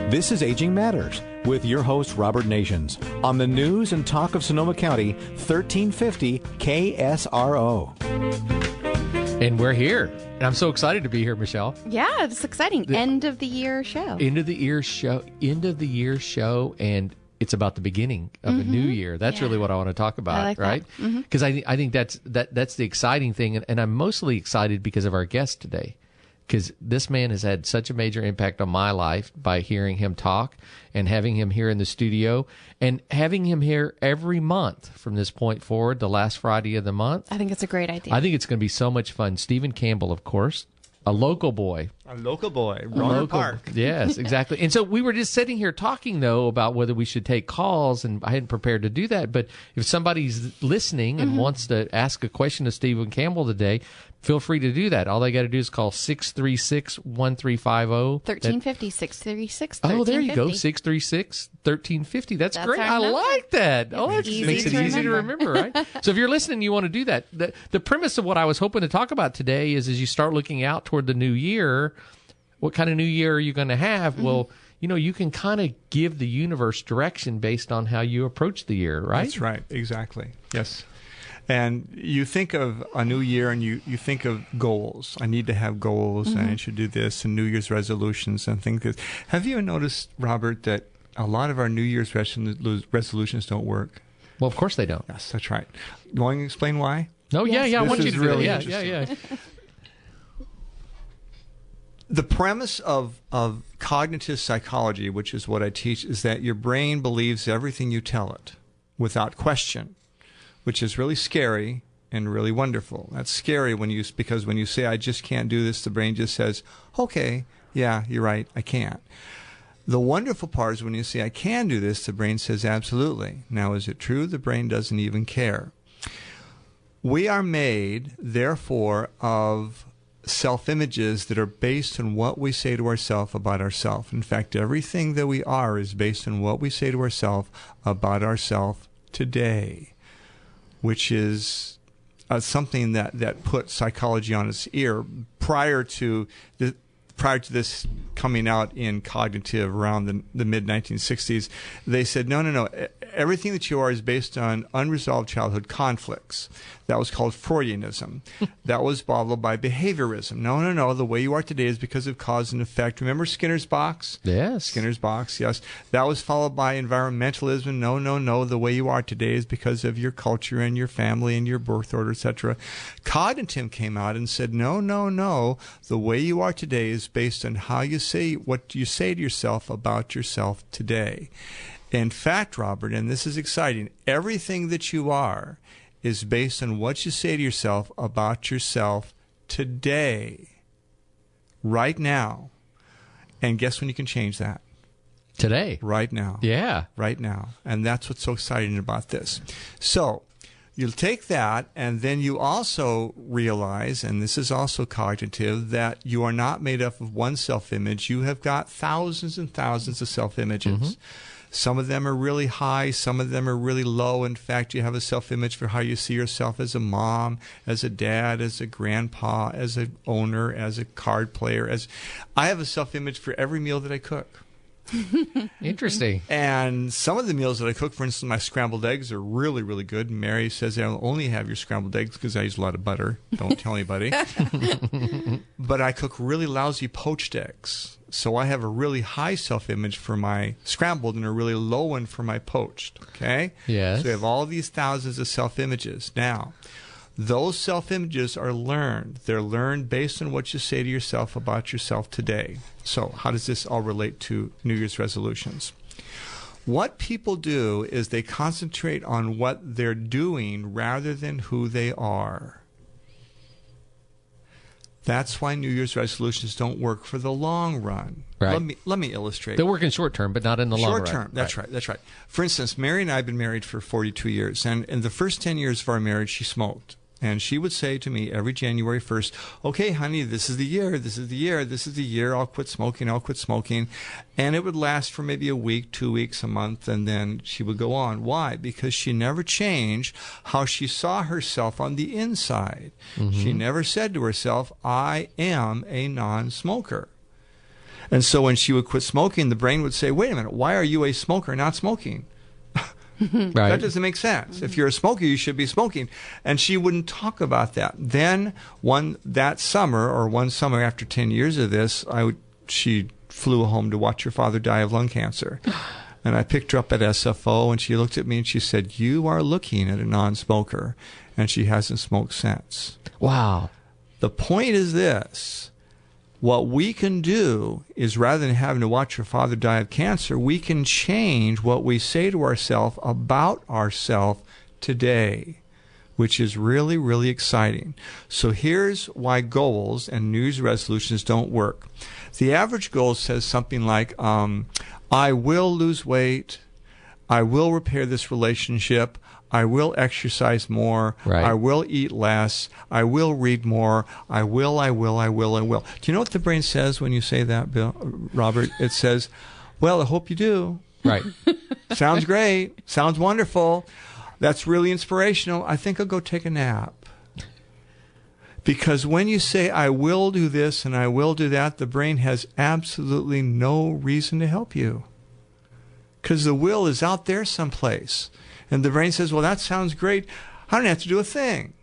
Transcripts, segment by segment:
This is Aging Matters with your host, Robert Nations, on the news and talk of Sonoma County, 1350 KSRO. And we're here. And I'm so excited to be here, Michelle. Yeah, it's exciting. End of the year show. End of the year show. And it's about the beginning of a new year. That's really what I want to talk about, like right? Because I think that's the exciting thing. And I'm mostly excited because of our guest today. Because this man has had such a major impact on my life by hearing him talk and having him here in the studio and having him here every month from this point forward, the last Friday of the month. I think it's a great idea. I think it's going to be so much fun. Stephen Campbell, of course, a local boy. Rohnert Park. Yes, exactly. And so we were just sitting here talking, though, about whether we should take calls, and I hadn't prepared to do that. But if somebody's listening and wants to ask a question to Stephen Campbell today, feel free to do that. All they got to do is call 636-1350. 1350, 636 Oh, there you go, 636-1350. That's great. I like that. Oh, that just makes it easy to remember, right? So if you're listening, you want to do that. The premise of what I was hoping to talk about today is as you start looking out toward the new year, what kind of new year are you going to have? Well, you can kind of give the universe direction based on how you approach the year, right? That's right. Exactly. Yes. And you think of a new year and you think of goals. I need to have goals and I should do this and New Year's resolutions and things. Have you noticed, Robert, that a lot of our New Year's resolutions don't work? Well, of course they don't. Yes, that's right. You want to explain why? No, Yes. I want This you is to really do it. interesting. Yeah. The premise of cognitive psychology, which is what I teach, is that your brain believes everything you tell it without question, which is really scary and really wonderful. That's scary because when you say, I just can't do this, the brain just says, okay, yeah, you're right, I can't. The wonderful part is when you say, I can do this, the brain says, absolutely. Now, is it true? The brain doesn't even care. We are made, therefore, of self-images that are based on what we say to ourselves about ourselves. In fact, everything that we are is based on what we say to ourselves about ourselves today, which is something that put psychology on its ear prior to this coming out in cognitive around the mid-1960s. They said, no. Everything that you are is based on unresolved childhood conflicts. That was called Freudianism. That was followed by behaviorism. No. The way you are today is because of cause and effect. Remember Skinner's box? Yes. Skinner's box, yes. That was followed by environmentalism. No. The way you are today is because of your culture and your family and your birth order, etc. Cognitive came out and said, no. The way you are today is based on how you say, what you say to yourself about yourself today. In fact, Robert, and this is exciting, everything that you are is based on what you say to yourself about yourself today, right now. And guess when you can change that? Today. Right now. Yeah. Right now. And that's what's so exciting about this. So you'll take that, and then you also realize, and this is also cognitive, that you are not made up of one self-image. You have got thousands and thousands of self-images. Some of them are really high. Some of them are really low. In fact, you have a self-image for how you see yourself as a mom, as a dad, as a grandpa, as an owner, as a card player. I have a self-image for every meal that I cook. Interesting. And some of the meals that I cook, for instance, my scrambled eggs are really, really good. Mary says, I'll only have your scrambled eggs because I use a lot of butter. Don't tell anybody. But I cook really lousy poached eggs. So I have a really high self-image for my scrambled and a really low one for my poached. Okay? Yes. So we have all these thousands of self-images. Now, those self-images are learned. They're learned based on what you say to yourself about yourself today. So how does this all relate to New Year's resolutions? What people do is they concentrate on what they're doing rather than who they are. That's why New Year's resolutions don't work for the long run. Right. Let me illustrate. They work in short term, but not in the long run. Short term, that's right. That's right. For instance, Mary and I have been married for 42 years, and in the first 10 years of our marriage, she smoked. And she would say to me every January 1st, okay, honey, this is the year, this is the year, this is the year, I'll quit smoking, I'll quit smoking. And it would last for maybe a week, 2 weeks, a month, and then she would go on. Why? Because she never changed how she saw herself on the inside. She never said to herself, I am a non-smoker. And so when she would quit smoking, the brain would say, wait a minute, why are you a smoker not smoking? Right. That doesn't make sense. If you're a smoker, you should be smoking. And she wouldn't talk about that. Then one summer after 10 years of this, she flew home to watch her father die of lung cancer. And I picked her up at SFO, and she looked at me and she said, you are looking at a non-smoker. And she hasn't smoked since. Wow. The point is this. What we can do is, rather than having to watch your father die of cancer, we can change what we say to ourselves about ourselves today, which is really, really exciting. So here's why goals and New Year's resolutions don't work. The average goal says something like, I will lose weight, I will repair this relationship, I will exercise more. Right. I will eat less. I will read more. I will. Do you know what the brain says when you say that, Robert? It says, well, I hope you do. Right. Sounds great. Sounds wonderful. That's really inspirational. I think I'll go take a nap. Because when you say, I will do this and I will do that, the brain has absolutely no reason to help you. Because the will is out there someplace. And the brain says, well, that sounds great. I don't have to do a thing.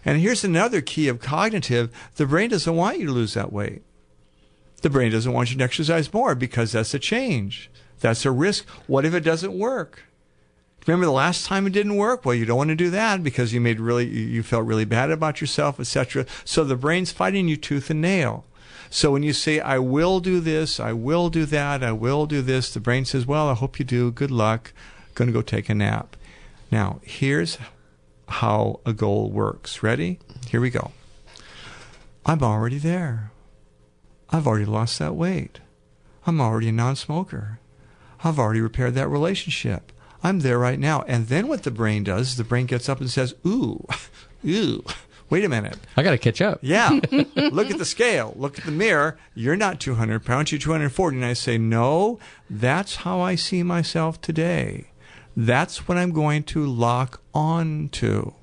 And here's another key of cognitive. The brain doesn't want you to lose that weight. The brain doesn't want you to exercise more because that's a change. That's a risk. What if it doesn't work? Remember the last time it didn't work? Well, you don't want to do that because you felt really bad about yourself, etc. So the brain's fighting you tooth and nail. So when you say, I will do this, I will do that, I will do this, the brain says, well, I hope you do. Good luck. Going to go take a nap. Now, here's how a goal works. Ready? Here we go. I'm already there. I've already lost that weight. I'm already a non-smoker. I've already repaired that relationship. I'm there right now. And then what the brain does, the brain gets up and says, ooh, wait a minute. I got to catch up. Yeah. Look at the scale. Look at the mirror. You're not 200 pounds. You're 240. And I say, no, that's how I see myself today. That's what I'm going to lock on to.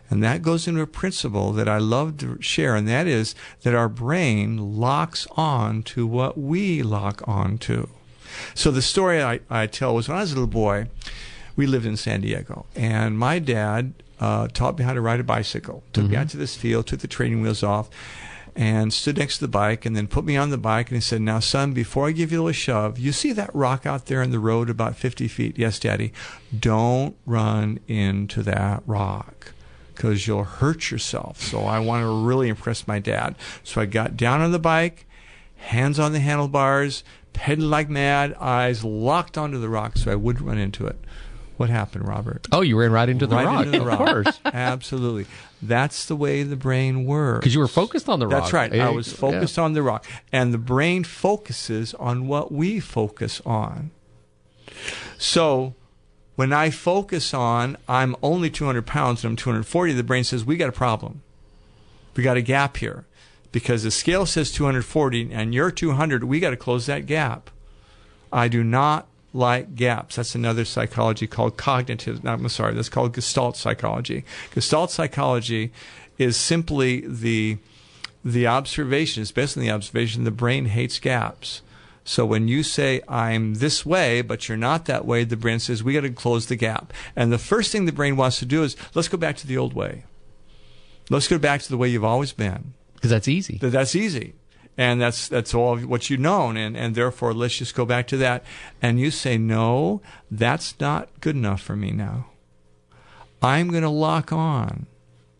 And that goes into a principle that I love to share, and that is that our brain locks on to what we lock on to. So the story I tell was when I was a little boy, we lived in San Diego, and my dad taught me how to ride a bicycle. Took me out to this field, took the training wheels off, and stood next to the bike, and then put me on the bike, and he said, now, son, before I give you a shove, you see that rock out there in the road about 50 feet? Yes, Daddy. Don't run into that rock because you'll hurt yourself. So I want to really impress my dad. So I got down on the bike, hands on the handlebars, pedaling like mad, eyes locked onto the rock so I wouldn't run into it. What happened, Robert? Oh, you ran right into the rock. Into the rock. Of course. Absolutely. That's the way the brain works. Because you were focused on the rock. That's right. I was focused on the rock. And the brain focuses on what we focus on. So when I focus on I'm only 200 pounds and I'm 240, the brain says, we got a problem. We got a gap here. Because the scale says 240 and you're 200, we got to close that gap. I do not like gaps. That's another psychology called cognitive. That's called Gestalt psychology. Gestalt psychology is simply the observation. It's based on the observation. The brain hates gaps. So when you say I'm this way, but you're not that way, the brain says we got to close the gap. And the first thing the brain wants to do is let's go back to the old way. Let's go back to the way you've always been. Because that's easy. That's easy. And that's all what you've known, and therefore let's just go back to that. And you say, no, that's not good enough for me now. I'm going to lock on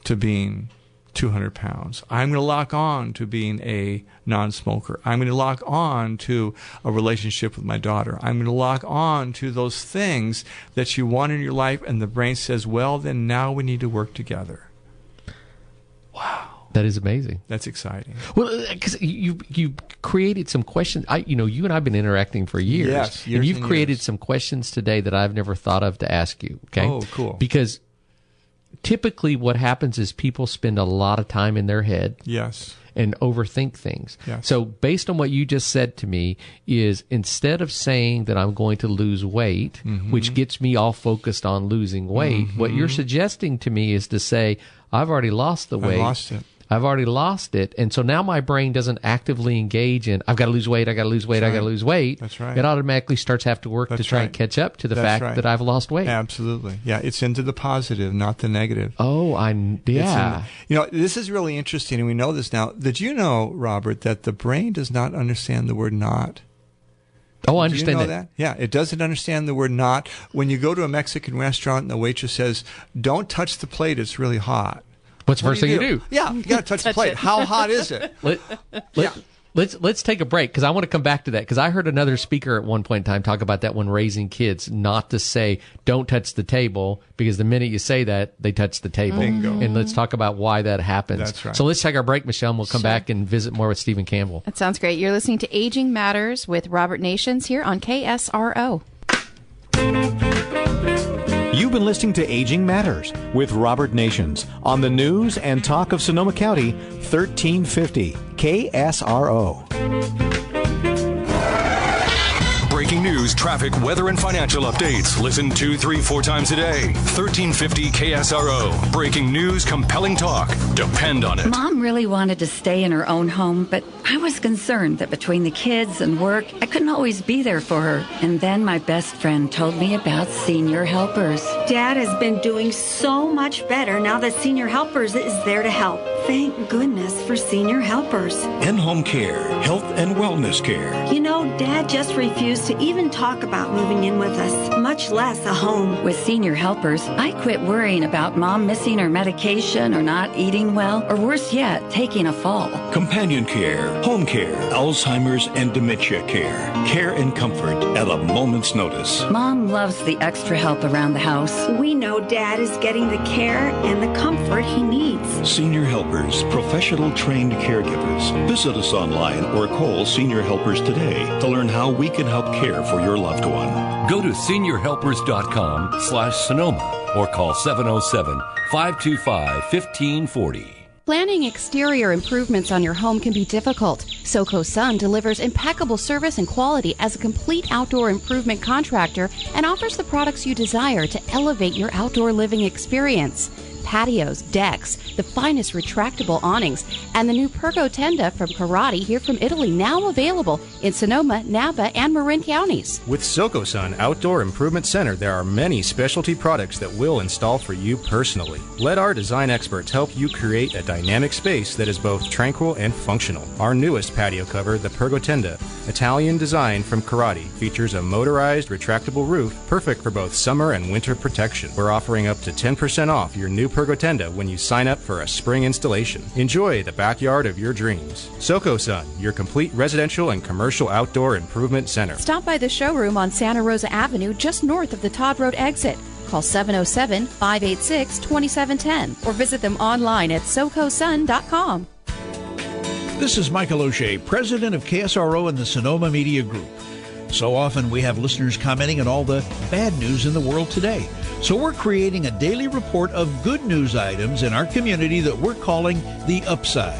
to being 200 pounds. I'm going to lock on to being a non-smoker. I'm going to lock on to a relationship with my daughter. I'm going to lock on to those things that you want in your life, and the brain says, well, then now we need to work together. Wow. That is amazing. That's exciting. Well, because you created some questions. You and I have been interacting for years. Yes, years and you've and created years. some questions today that I've never thought of to ask you. Okay. Oh, cool. Because typically what happens is people spend a lot of time in their head. Yes. And overthink things. Yes. So based on what you just said to me is instead of saying that I'm going to lose weight, which gets me all focused on losing weight, what you're suggesting to me is to say, I've already lost the weight. I lost it. I've already lost it. And so now my brain doesn't actively engage in, I've got to lose weight, I got to lose weight, I got to lose weight. That's right. It automatically starts to have to work to try and catch up to the fact that I've lost weight. Absolutely. Yeah, it's into the positive, not the negative. Oh, this is really interesting, and we know this now. Did you know, Robert, that the brain does not understand the word not? Oh, I understand that. Yeah, it doesn't understand the word not. When you go to a Mexican restaurant and the waitress says, "Don't touch the plate, it's really hot." What's the first thing you do? Yeah, you got to touch the plate. How hot is it? Let's take a break, because I want to come back to that, because I heard another speaker at one point in time talk about that when raising kids, not to say don't touch the table, because the minute you say that, they touch the table. Bingo. And let's talk about why that happens. That's right. So let's take our break, Michelle, and we'll come back and visit more with Stephen Campbell. That sounds great. You're listening to Aging Matters with Robert Nations here on KSRO. You've been listening to Aging Matters with Robert Nations on the news and talk of Sonoma County, 1350 KSRO. Breaking news, traffic, weather, and financial updates. Listen 2, 3, 4 times a day. 1350 KSRO. Breaking news, compelling talk. Depend on it. Mom really wanted to stay in her own home, but I was concerned that between the kids and work, I couldn't always be there for her. And then my best friend told me about Senior Helpers. Dad has been doing so much better now that Senior Helpers is there to help. Thank goodness for Senior Helpers. In-home care, health and wellness care. You know, Dad just refused to even talk about moving in with us, much less a home. With Senior Helpers, I quit worrying about Mom missing her medication or not eating well, or worse yet, taking a fall. Companion care, home care, Alzheimer's and dementia care. Care and comfort at a moment's notice. Mom loves the extra help around the house. We know Dad is getting the care and the comfort he needs. Senior Helpers, professional trained caregivers. Visit us online or call Senior Helpers today to learn how we can help care for your loved one. Go to seniorhelpers.com/Sonoma or call 707-525-1540. Planning exterior improvements on your home can be difficult. SoCo Sun delivers impeccable service and quality as a complete outdoor improvement contractor and offers the products you desire to elevate your outdoor living experience. Patios, decks, the finest retractable awnings, and the new Pergo Tenda from Karate here from Italy, now available in Sonoma, Napa, and Marin counties. With SoCo Sun Outdoor Improvement Center, there are many specialty products that we'll install for you personally. Let our design experts help you create a dynamic space that is both tranquil and functional. Our newest patio cover, the Pergo Tenda, Italian design from Karate, features a motorized retractable roof, perfect for both summer and winter protection. We're offering up to 10% off your new Pergo Tenda when you sign up for a spring installation. Enjoy the backyard of your dreams. SoCo Sun, your complete residential and commercial outdoor improvement center. Stop by the showroom on Santa Rosa Avenue, just north of the Todd Road exit. Call 707-586-2710 or visit them online at socosun.com. This is Michael O'Shea, president of KSRO and the Sonoma Media Group. So often we have listeners commenting on all the bad news in the world today. So we're creating a daily report of good news items in our community that we're calling The Upside.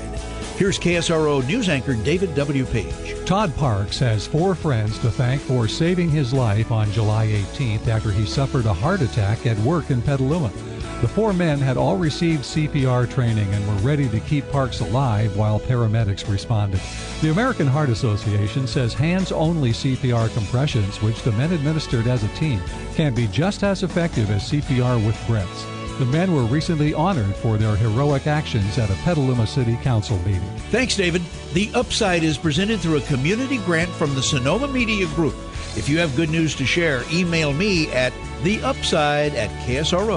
Here's KSRO news anchor David W. Page. Todd Parks has 4 friends to thank for saving his life on July 18th after he suffered a heart attack at work in Petaluma. The 4 men had all received CPR training and were ready to keep Parks alive while paramedics responded. The American Heart Association says hands-only CPR compressions, which the men administered as a team, can be just as effective as CPR with breaths. The men were recently honored for their heroic actions at a Petaluma City Council meeting. Thanks, David. The Upside is presented through a community grant from the Sonoma Media Group. If you have good news to share, email me at theupside@ksro.com.